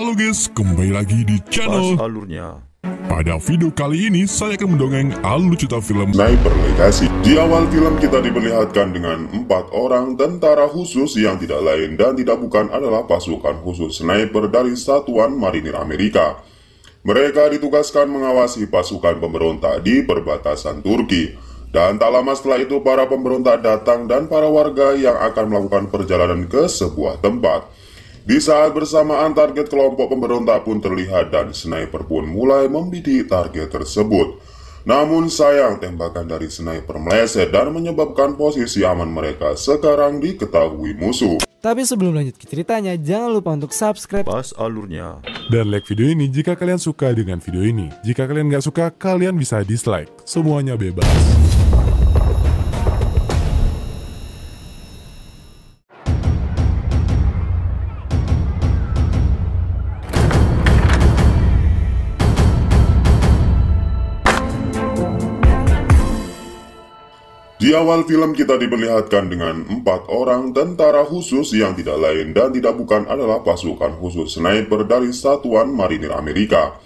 Halo guys, kembali lagi di channel alurnya. Pada video kali ini saya akan mendongeng alur cerita film Sniper Legacy. Di awal film kita diperlihatkan dengan 4 orang tentara khusus yang tidak lain dan tidak bukan adalah pasukan khusus sniper dari Satuan Marinir Amerika. Mereka ditugaskan mengawasi pasukan pemberontak di perbatasan Turki. Dan tak lama setelah itu para pemberontak datang dan para warga yang akan melakukan perjalanan ke sebuah tempat. Di saat bersamaan target kelompok pemberontak pun terlihat dan sniper pun mulai membidik target tersebut. Namun sayang tembakan dari sniper meleset dan menyebabkan posisi aman mereka sekarang diketahui musuh. Tapi sebelum lanjut ke ceritanya, jangan lupa untuk subscribe Pas alurnya. dan like video ini jika kalian suka dengan video ini. Jika kalian nggak suka, kalian bisa dislike. Semuanya bebas. Di awal film kita diperlihatkan dengan 4 orang tentara khusus yang tidak lain dan tidak bukan adalah pasukan khusus sniper dari Satuan Marinir Amerika.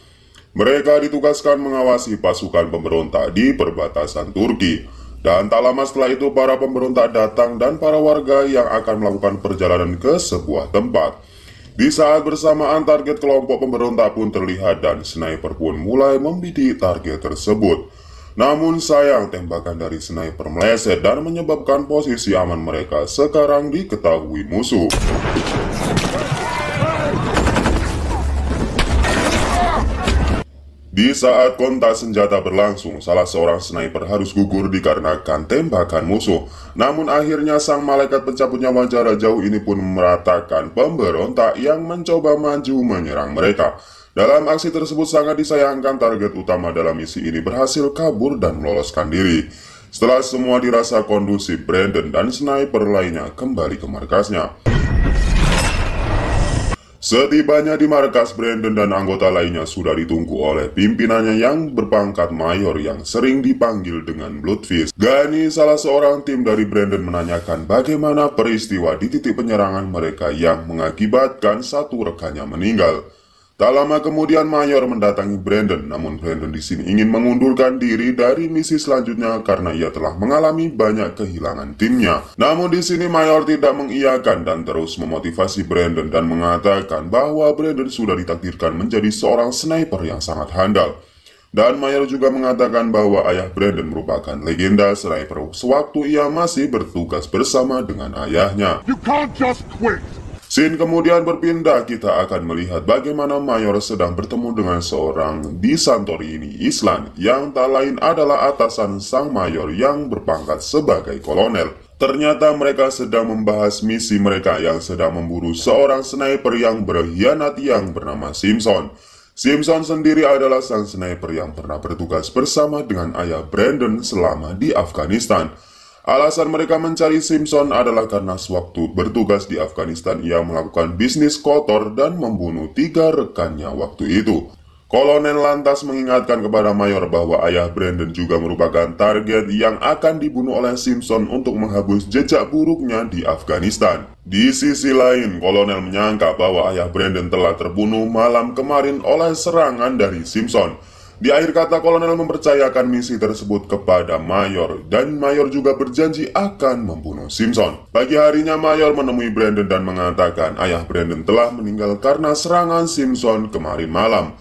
Mereka ditugaskan mengawasi pasukan pemberontak di perbatasan Turki. Dan tak lama setelah itu para pemberontak datang dan para warga yang akan melakukan perjalanan ke sebuah tempat. Di saat bersamaan target kelompok pemberontak pun terlihat dan sniper pun mulai membidik target tersebut. Namun sayang tembakan dari sniper meleset dan menyebabkan posisi aman mereka sekarang diketahui musuh. Di saat kontak senjata berlangsung, salah seorang sniper harus gugur dikarenakan tembakan musuh. Namun akhirnya sang malaikat pencabut nyawa jarak jauh ini pun meratakan pemberontak yang mencoba maju menyerang mereka. Dalam aksi tersebut sangat disayangkan target utama dalam misi ini berhasil kabur dan meloloskan diri. Setelah semua dirasa kondusif, Brandon dan sniper lainnya kembali ke markasnya. Setibanya di markas, Brandon dan anggota lainnya sudah ditunggu oleh pimpinannya yang berpangkat mayor yang sering dipanggil dengan Bloodfist. Gani, salah seorang tim dari Brandon, menanyakan bagaimana peristiwa di titik penyerangan mereka yang mengakibatkan satu rekannya meninggal. Tak lama kemudian Mayor mendatangi Brandon, namun Brandon di sini ingin mengundurkan diri dari misi selanjutnya karena ia telah mengalami banyak kehilangan timnya. Namun di sini Mayor tidak mengiyakan dan terus memotivasi Brandon dan mengatakan bahwa Brandon sudah ditakdirkan menjadi seorang sniper yang sangat handal. Dan Mayor juga mengatakan bahwa ayah Brandon merupakan legenda sniper sewaktu ia masih bertugas bersama dengan ayahnya. You can't just quit. Scene kemudian berpindah, kita akan melihat bagaimana Mayor sedang bertemu dengan seorang di Santorini, Island, yang tak lain adalah atasan sang Mayor yang berpangkat sebagai kolonel. Ternyata mereka sedang membahas misi mereka yang sedang memburu seorang sniper yang berkhianat yang bernama Simpson. Simpson sendiri adalah sang sniper yang pernah bertugas bersama dengan ayah Brandon selama di Afghanistan. Alasan mereka mencari Simpson adalah karena sewaktu bertugas di Afghanistan ia melakukan bisnis kotor dan membunuh 3 rekannya waktu itu. Kolonel lantas mengingatkan kepada Mayor bahwa ayah Brandon juga merupakan target yang akan dibunuh oleh Simpson untuk menghapus jejak buruknya di Afghanistan. Di sisi lain, Kolonel menyangka bahwa ayah Brandon telah terbunuh malam kemarin oleh serangan dari Simpson. Di akhir kata, Kolonel mempercayakan misi tersebut kepada Mayor, dan Mayor juga berjanji akan membunuh Simpson. Pagi harinya, Mayor menemui Brandon dan mengatakan ayah Brandon telah meninggal karena serangan Simpson kemarin malam.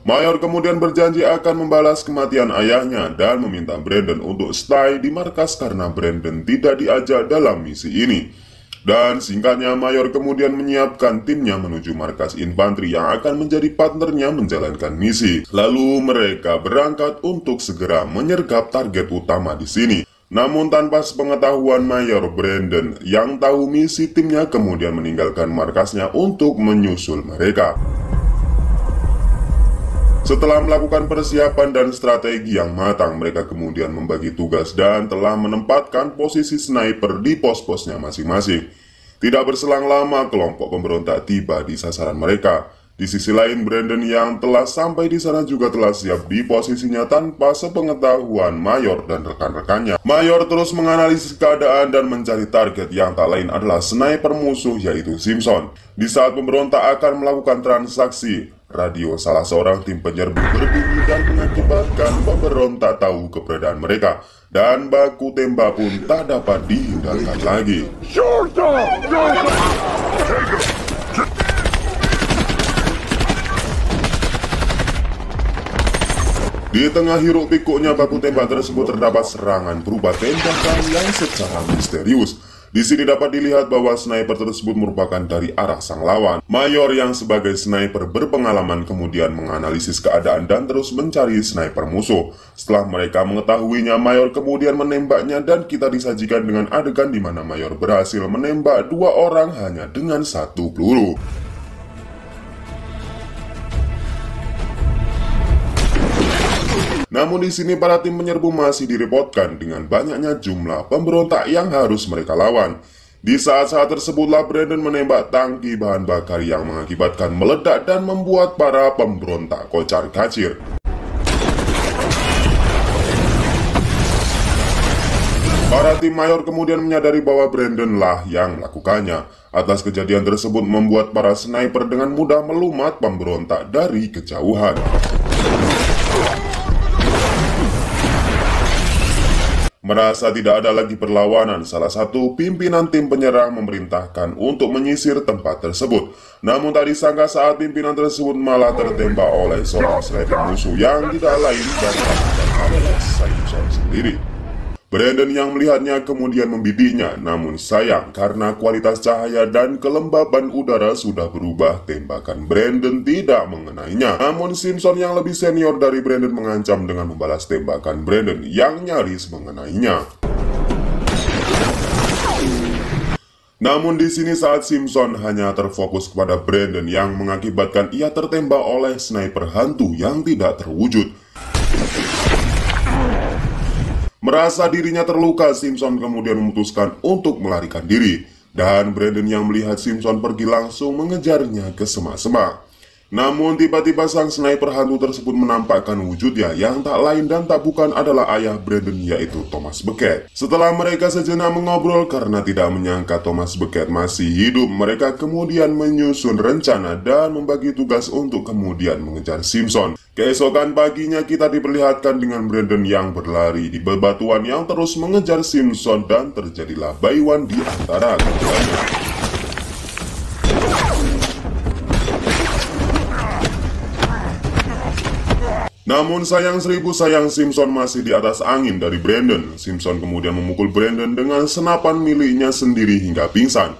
Mayor kemudian berjanji akan membalas kematian ayahnya dan meminta Brandon untuk stay di markas karena Brandon tidak diajak dalam misi ini. Dan singkatnya, Mayor kemudian menyiapkan timnya menuju markas infanteri yang akan menjadi partnernya menjalankan misi. Lalu mereka berangkat untuk segera menyergap target utama di sini. Namun tanpa sepengetahuan Mayor, Brandon yang tahu misi timnya kemudian meninggalkan markasnya untuk menyusul mereka. Setelah melakukan persiapan dan strategi yang matang, mereka kemudian membagi tugas dan telah menempatkan posisi sniper di pos-posnya masing-masing. Tidak berselang lama, kelompok pemberontak tiba di sasaran mereka. Di sisi lain, Brandon yang telah sampai di sana juga telah siap di posisinya tanpa sepengetahuan Mayor dan rekan-rekannya. Mayor terus menganalisis keadaan dan mencari target yang tak lain adalah sniper musuh, yaitu Simpson. Di saat pemberontak akan melakukan transaksi, radio salah seorang tim penyerbu berbunyi dan mengakibatkan pemberontak tahu keberadaan mereka. Dan baku tembak pun tak dapat dihindarkan lagi. Di tengah hiruk pikuknya baku tembak tersebut terdapat serangan berupa tembakan yang secara misterius. Di sini dapat dilihat bahwa sniper tersebut merupakan dari arah sang lawan. Mayor yang sebagai sniper berpengalaman kemudian menganalisis keadaan dan terus mencari sniper musuh. Setelah mereka mengetahuinya, Mayor kemudian menembaknya dan kita disajikan dengan adegan di mana Mayor berhasil menembak 2 orang hanya dengan 1 peluru. Namun di sini para tim penyerbu masih direpotkan dengan banyaknya jumlah pemberontak yang harus mereka lawan. Di saat-saat tersebutlah Brandon menembak tangki bahan bakar yang mengakibatkan meledak dan membuat para pemberontak kocar-kacir. Para tim Mayor kemudian menyadari bahwa Brandon lah yang melakukannya. Atas kejadian tersebut membuat para sniper dengan mudah melumat pemberontak dari kejauhan. Merasa tidak ada lagi perlawanan, salah satu pimpinan tim penyerang memerintahkan untuk menyisir tempat tersebut. Namun tak disangka saat pimpinan tersebut malah tertembak oleh seorang sniper musuh yang tidak lain dan adalah Simpson sendiri. Brandon yang melihatnya kemudian membidiknya, namun sayang karena kualitas cahaya dan kelembaban udara sudah berubah, tembakan Brandon tidak mengenainya. Namun Simpson yang lebih senior dari Brandon mengancam dengan membalas tembakan Brandon yang nyaris mengenainya. Namun di sini saat Simpson hanya terfokus kepada Brandon yang mengakibatkan ia tertembak oleh sniper hantu yang tidak terwujud. Merasa dirinya terluka, Simpson kemudian memutuskan untuk melarikan diri. Dan Brandon yang melihat Simpson pergi langsung mengejarnya ke semak-semak. Namun tiba-tiba sang sniper hantu tersebut menampakkan wujudnya yang tak lain dan tak bukan adalah ayah Brandon, yaitu Thomas Becket. Setelah mereka sejenak mengobrol karena tidak menyangka Thomas Becket masih hidup, mereka kemudian menyusun rencana dan membagi tugas untuk kemudian mengejar Simpson. Keesokan paginya kita diperlihatkan dengan Brandon yang berlari di bebatuan yang terus mengejar Simpson dan terjadilah baywan di antara keduanya. Namun sayang seribu sayang, Simpson masih di atas angin dari Brandon. Simpson kemudian memukul Brandon dengan senapan miliknya sendiri hingga pingsan.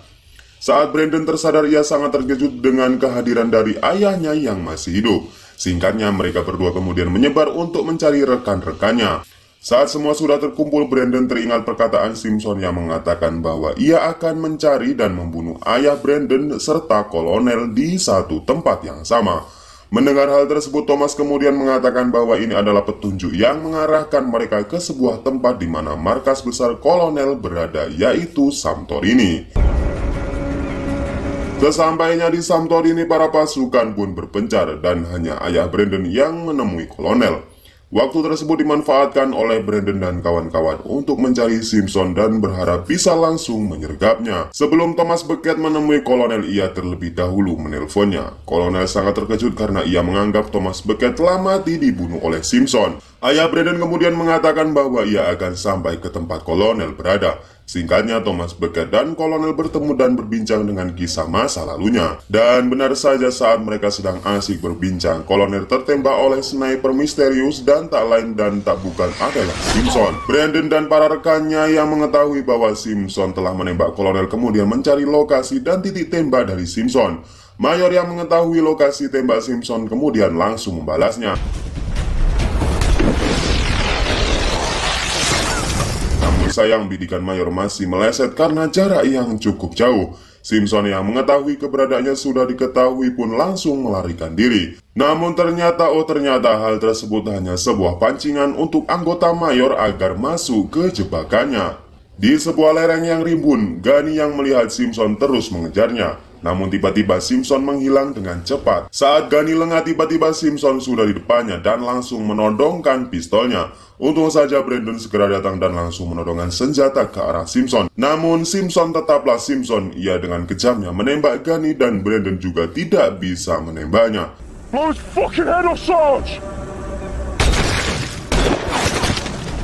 Saat Brandon tersadar, ia sangat terkejut dengan kehadiran dari ayahnya yang masih hidup. Singkatnya, mereka berdua kemudian menyebar untuk mencari rekan-rekannya. Saat semua sudah terkumpul, Brandon teringat perkataan Simpson yang mengatakan bahwa ia akan mencari dan membunuh ayah Brandon serta kolonel di satu tempat yang sama. Mendengar hal tersebut, Thomas kemudian mengatakan bahwa ini adalah petunjuk yang mengarahkan mereka ke sebuah tempat di mana markas besar kolonel berada, yaitu Santorini. Sesampainya di Santorini, para pasukan pun berpencar dan hanya ayah Brandon yang menemui kolonel. Waktu tersebut dimanfaatkan oleh Brandon dan kawan-kawan untuk mencari Simpson dan berharap bisa langsung menyergapnya. Sebelum Thomas Becket menemui kolonel, ia terlebih dahulu menelponnya. Kolonel sangat terkejut karena ia menganggap Thomas Becket telah mati dibunuh oleh Simpson. Ayah Brandon kemudian mengatakan bahwa ia akan sampai ke tempat kolonel berada. Singkatnya, Thomas Becket dan kolonel bertemu dan berbincang dengan kisah masa lalunya. Dan benar saja saat mereka sedang asik berbincang, kolonel tertembak oleh sniper misterius dan tak lain dan tak bukan adalah Simpson. Brandon dan para rekannya yang mengetahui bahwa Simpson telah menembak kolonel kemudian mencari lokasi dan titik tembak dari Simpson. Mayor yang mengetahui lokasi tembak Simpson kemudian langsung membalasnya. Sayang, bidikan Mayor masih meleset karena jarak yang cukup jauh. Simpson yang mengetahui keberadaannya sudah diketahui pun langsung melarikan diri. Namun ternyata hal tersebut hanya sebuah pancingan untuk anggota Mayor agar masuk ke jebakannya. Di sebuah lereng yang rimbun, Gunny yang melihat Simpson terus mengejarnya. Namun tiba-tiba Simpson menghilang dengan cepat. Saat Gunny lengah, tiba-tiba Simpson sudah di depannya dan langsung menodongkan pistolnya. Untung saja Brandon segera datang dan langsung menodongkan senjata ke arah Simpson. Namun Simpson tetaplah Simpson. Ia dengan kejamnya menembak Gunny dan Brandon juga tidak bisa menembaknya. Blow his fucking head off, Sarge!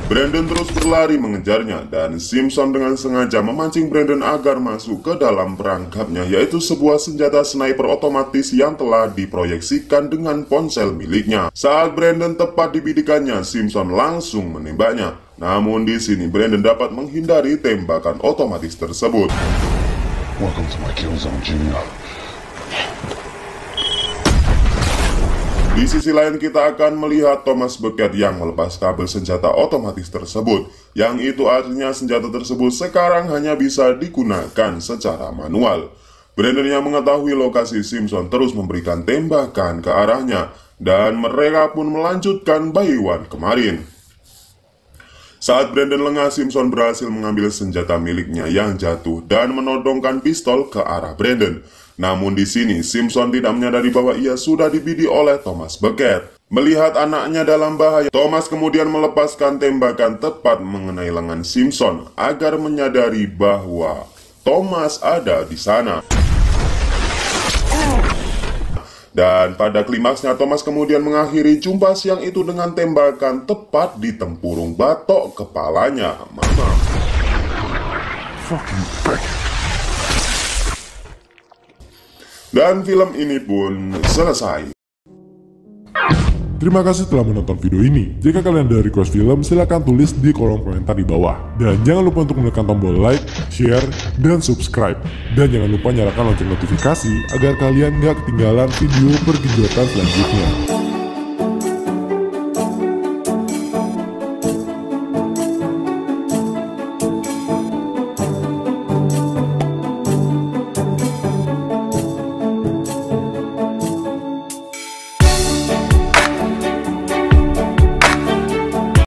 Brandon terus berlari mengejarnya dan Simpson dengan sengaja memancing Brandon agar masuk ke dalam perangkapnya, yaitu sebuah senjata sniper otomatis yang telah diproyeksikan dengan ponsel miliknya. Saat Brandon tepat di bidikannya, Simpson langsung menembaknya. Namun di sini Brandon dapat menghindari tembakan otomatis tersebut. Welcome to my kill zone, Junior. Di sisi lain kita akan melihat Thomas Beckett yang melepas kabel senjata otomatis tersebut, yang itu artinya senjata tersebut sekarang hanya bisa digunakan secara manual. Brandon yang mengetahui lokasi Simpson terus memberikan tembakan ke arahnya, dan mereka pun melanjutkan bayuan kemarin. Saat Brandon lengah, Simpson berhasil mengambil senjata miliknya yang jatuh dan menodongkan pistol ke arah Brandon. Namun di sini Simpson tidak menyadari bahwa ia sudah dibidik oleh Thomas Beckett. Melihat anaknya dalam bahaya, Thomas kemudian melepaskan tembakan tepat mengenai lengan Simpson agar menyadari bahwa Thomas ada di sana. Dan pada klimaksnya Thomas kemudian mengakhiri jumpa siang itu dengan tembakan tepat di tempurung batok kepalanya. Mama. Fucking Beckett. Dan film ini pun selesai. Terima kasih telah menonton video ini. Jika kalian ada request film, silahkan tulis di kolom komentar di bawah. Dan jangan lupa untuk menekan tombol like, share, dan subscribe. Dan jangan lupa nyalakan lonceng notifikasi agar kalian gak ketinggalan video pergejotan selanjutnya.